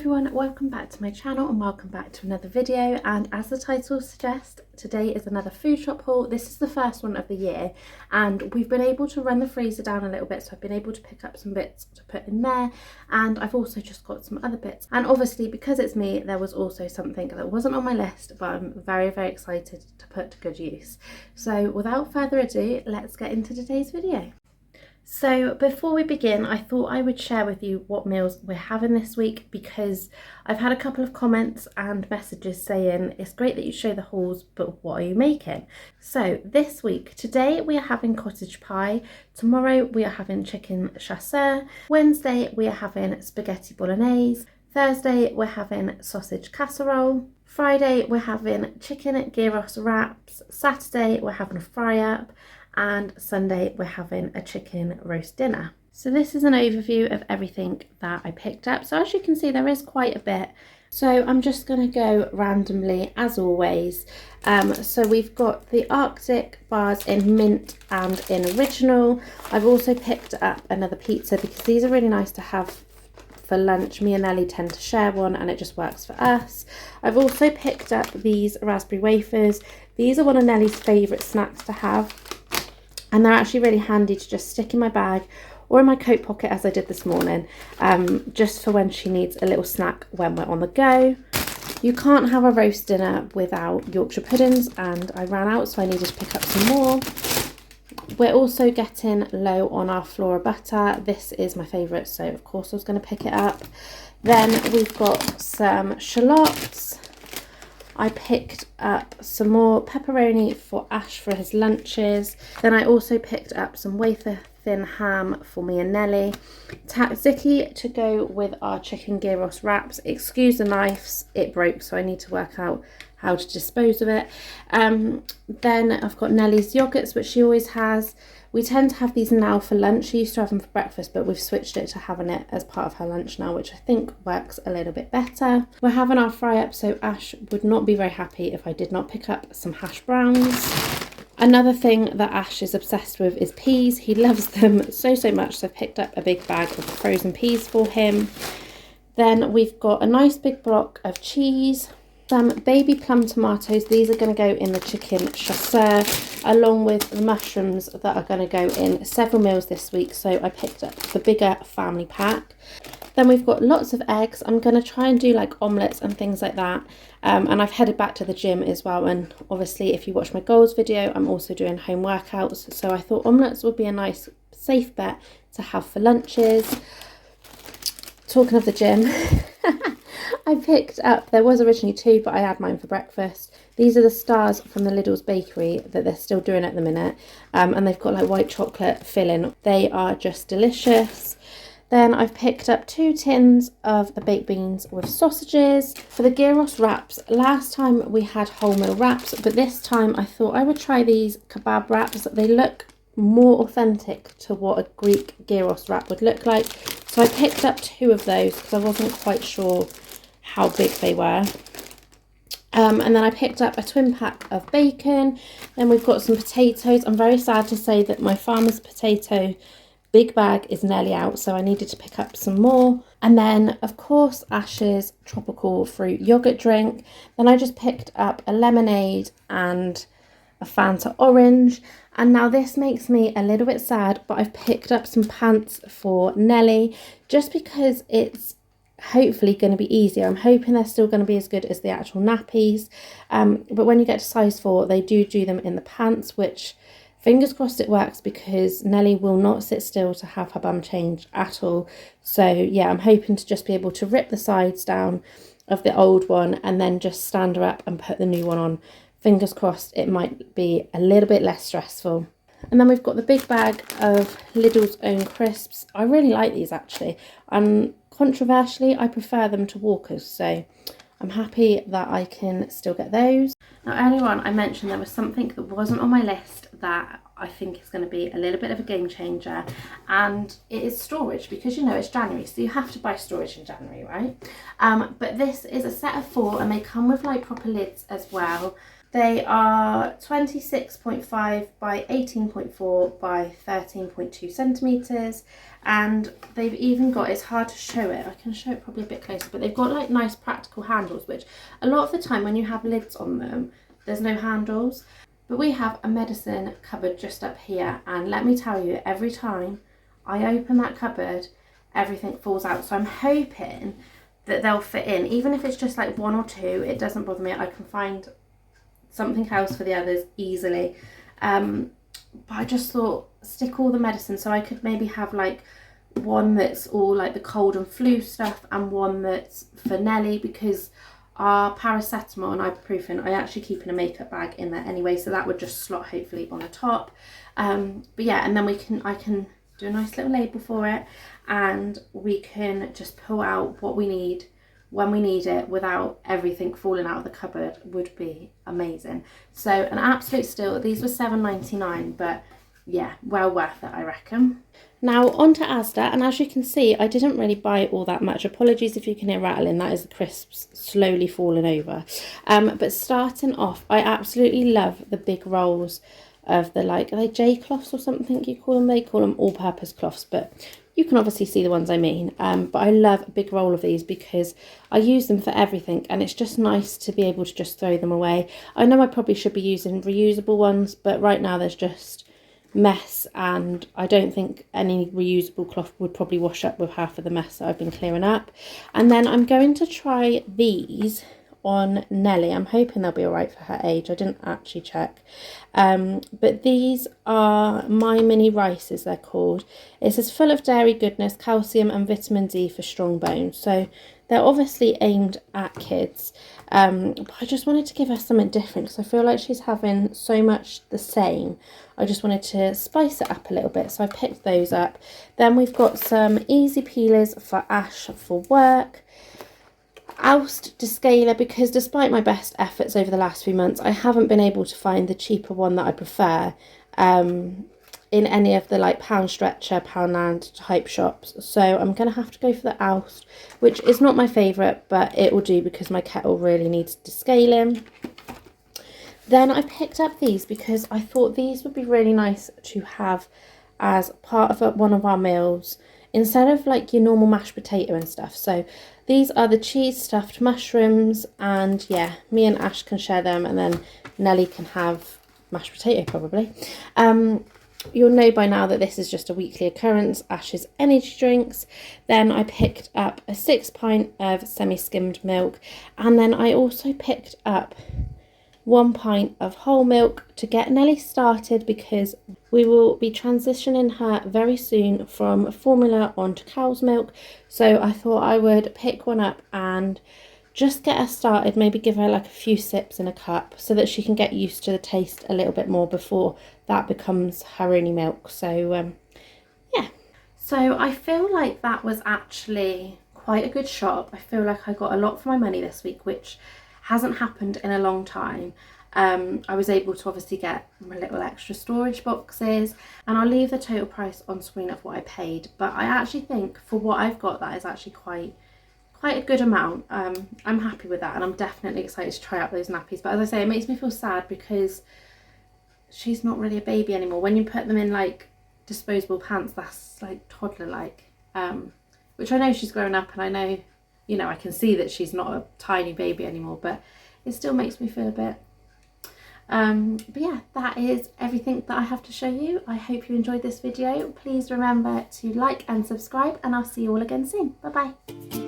everyone, welcome back to my channel and welcome back to another video. And as the title suggests, today is another food shop haul. This is the first one of the year and we've been able to run the freezer down a little bit, so I've been able to pick up some bits to put in there, and I've also just got some other bits. And obviously because it's me, there was also something that wasn't on my list, but I'm very excited to put to good use. So without further ado, let's get into today's video. So before we begin, I thought I would share with you what meals we're having this week, because I've had a couple of comments and messages saying it's great that you show the hauls, but what are you making? So this week, today we are having cottage pie, tomorrow we are having chicken chasseur, Wednesday we are having spaghetti bolognese, Thursday we're having sausage casserole, Friday we're having chicken gyros wraps, Saturday we're having a fry up, and Sunday we're having a chicken roast dinner. So this is an overview of everything that I picked up. So as you can see, there is quite a bit. So I'm just going to go randomly as always. So we've got the Arctic bars in mint and in original. I've also picked up another pizza because these are really nice to have for lunch. Me and Ellie tend to share one and it just works for us. I've also picked up these raspberry wafers. These are one of Nellie's favourite snacks to have, and they're actually really handy to just stick in my bag or in my coat pocket, as I did this morning, just for when she needs a little snack when we're on the go. You can't have a roast dinner without Yorkshire puddings, and I ran out, so I needed to pick up some more. We're also getting low on our Flora butter. This is my favourite, so of course I was going to pick it up. Then we've got some shallots. I picked up some more pepperoni for Ash for his lunches. Then I also picked up some wafer thin ham for me and Nellie. Tzatziki to go with our chicken gyros wraps. Excuse the knives, it broke, so I need to work out how to dispose of it. Then I've got Nellie's yogurts, which she always has. We tend to have these now for lunch. She used to have them for breakfast, but we've switched it to having it as part of her lunch now, which I think works a little bit better. We're having our fry up, so Ash would not be very happy if I did not pick up some hash browns. Another thing that Ash is obsessed with is peas. He loves them so much, so I've picked up a big bag of frozen peas for him. Then we've got a nice big block of cheese, some baby plum tomatoes. These are going to go in the chicken chasseur, along with the mushrooms that are going to go in several meals this week, so I picked up the bigger family pack. Then we've got lots of eggs. I'm going to try and do like omelettes and things like that, and I've headed back to the gym as well, and obviously if you watch my goals video, I'm also doing home workouts, so I thought omelettes would be a nice safe bet to have for lunches. Talking of the gym, I picked up, there was originally two, but I had mine for breakfast. These are the stars from the Lidl's bakery that they're still doing at the minute, and they've got like white chocolate filling. They are just delicious. Then I've picked up 2 tins of the baked beans with sausages. For the gyros wraps, last time we had wholemeal wraps, but this time I thought I would try these kebab wraps. They look more authentic to what a Greek gyros wrap would look like. So I picked up 2 of those because I wasn't quite sure how big they were. And then I picked up a twin pack of bacon. Then we've got some potatoes. I'm very sad to say that my farmer's potato big bag is nearly out, so I needed to pick up some more. And then of course Ash's tropical fruit yogurt drink. Then I just picked up a lemonade and a Fanta orange. And now this makes me a little bit sad, but I've picked up some pants for Nellie just because it's hopefully going to be easier. I'm hoping they're still going to be as good as the actual nappies, but when you get to size 4, they do them in the pants, which fingers crossed it works, because Nellie will not sit still to have her bum changed at all. So yeah, I'm hoping to just be able to rip the sides down of the old one and then just stand her up and put the new one on. Fingers crossed it might be a little bit less stressful. And then we've got the big bag of Lidl's own crisps. I really like these actually, and controversially I prefer them to Walker's, so I'm happy that I can still get those. Now earlier on I mentioned there was something that wasn't on my list that I think is going to be a little bit of a game changer, and it is storage, because you know it's January, so you have to buy storage in January, right? But this is a set of 4 and they come with like proper lids as well. They are 26.5 by 18.4 by 13.2 centimetres, and they've even got, it's hard to show it, I can show it probably a bit closer, but they've got like nice practical handles, which a lot of the time when you have lids on them, there's no handles. But we have a medicine cupboard just up here, and let me tell you, every time I open that cupboard, everything falls out. So I'm hoping that they'll fit in, even if it's just like one or two, it doesn't bother me. I can find something else for the others easily. But I just thought, stick all the medicine, so I could maybe have like one that's all like the cold and flu stuff and one that's for Nelly, because our paracetamol and ibuprofen I actually keep in a makeup bag in there anyway, so that would just slot hopefully on the top. But yeah, and then I can do a nice little label for it, and we can just pull out what we need when we need it without everything falling out of the cupboard. Would be amazing. So an absolute steal. These were £7.99, but yeah, well worth it, I reckon. Now on to Asda, and as you can see, I didn't really buy all that much. Apologies if you can hear rattling, that is the crisps slowly falling over. But starting off, I absolutely love the big rolls of the, like, are they J cloths or something you call them? They call them all-purpose cloths, but you can obviously see the ones I mean. But I love a big roll of these because I use them for everything, and it's just nice to be able to just throw them away. I know I probably should be using reusable ones, but right now there's just mess, and I don't think any reusable cloth would probably wash up with half of the mess that I've been clearing up. And then I'm going to try these on Nelly. I'm hoping they'll be all right for her age. I didn't actually check. But these are My Mini Rices, they're called. It says full of dairy goodness, calcium and vitamin D for strong bones. So they're obviously aimed at kids. But I just wanted to give her something different because I feel like she's having so much the same. I just wanted to spice it up a little bit, so I picked those up. Then we've got some easy peelers for Ash for work. Oust descaler, because despite my best efforts over the last few months, I haven't been able to find the cheaper one that I prefer in any of the like Pound Stretcher, Poundland type shops. So I'm going to have to go for the Oust, which is not my favourite, but it will do because my kettle really needs descaling. Then I picked up these because I thought these would be really nice to have as part of one of our meals instead of like your normal mashed potato and stuff. So these are the cheese stuffed mushrooms, and yeah, me and Ash can share them, and then Nelly can have mashed potato probably. You'll know by now that this is just a weekly occurrence, Ash's energy drinks. Then I picked up a 6 pint of semi-skimmed milk, and then I also picked up 1 pint of whole milk to get Nelly started, because we will be transitioning her very soon from formula onto cow's milk. So I thought I would pick one up and just get her started, maybe give her like a few sips in a cup so that she can get used to the taste a little bit more before that becomes her only milk. So yeah, so I feel like that was actually quite a good shop. I feel like I got a lot for my money this week, which hasn't happened in a long time. I was able to obviously get my little extra storage boxes, and I'll leave the total price on screen of what I paid, but I actually think for what I've got, that is actually quite a good amount. I'm happy with that, and I'm definitely excited to try out those nappies. But as I say, it makes me feel sad because she's not really a baby anymore. When you put them in like disposable pants, that's like toddler like, which I know she's grown up, and I know, you know, I can see that she's not a tiny baby anymore, but it still makes me feel a bit. But yeah, that is everything that I have to show you. I hope you enjoyed this video. Please remember to like and subscribe, and I'll see you all again soon. Bye bye.